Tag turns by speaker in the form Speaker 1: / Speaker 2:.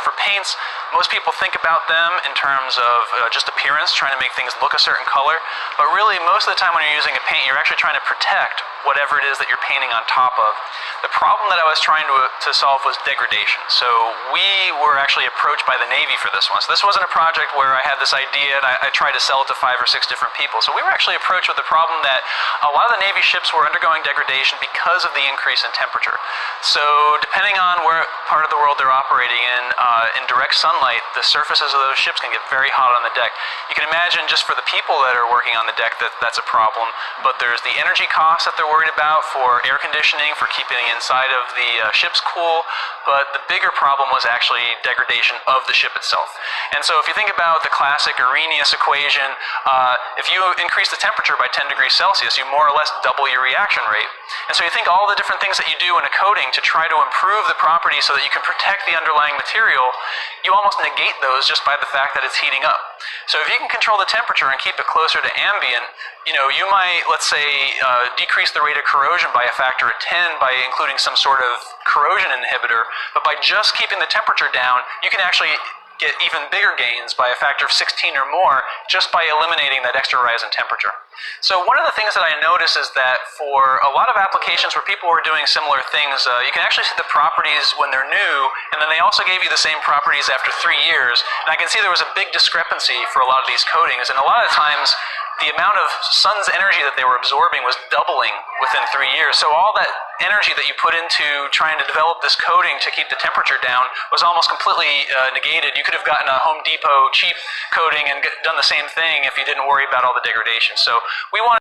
Speaker 1: for paints, most people think about them in terms of just appearance, trying to make things look a certain color, but really most of the time when you're using a paint, you're actually trying to protect whatever it is that you're painting on top of. The problem that I was trying to solve was degradation. So we were actually approached by the Navy for this one. So this wasn't a project where I had this idea and I tried to sell it to 5 or 6 different people. So we were actually approached with the problem that a lot of the Navy ships were undergoing degradation because of the increase in temperature. So depending on where part of the world they're operating in direct sunlight, the surfaces of those ships can get very hot on the deck. You can imagine just for the people that are working on the deck that's a problem, but there's the energy costs that they're worried about for air conditioning, for keeping the inside of the ships cool, but the bigger problem was actually degradation of the ship itself. And so if you think about the classic Arrhenius equation, if you increase the temperature by 10 degrees Celsius, you more or less double your reaction rate. And so you think all the different things that you do in a coating to try to improve the property so that you can protect the underlying material, you almost negate those just by the fact that it's heating up. So if you can control the temperature and keep it closer to ambient, you might, let's say, decrease the rate of corrosion by a factor of 10 by including some sort of corrosion inhibitor, but by just keeping the temperature down, you can actually get even bigger gains by a factor of 16 or more just by eliminating that extra rise in temperature. So one of the things that I noticed is that for a lot of applications where people were doing similar things, you can actually see the properties when they're new, and then they also gave you the same properties after 3 years. And I can see there was a big discrepancy for a lot of these coatings, and a lot of times the amount of sun's energy that they were absorbing was doubling within 3 years. So all that energy that you put into trying to develop this coating to keep the temperature down was almost completely negated. You could have gotten a Home Depot cheap coating and done the same thing if you didn't worry about all the degradation. So we want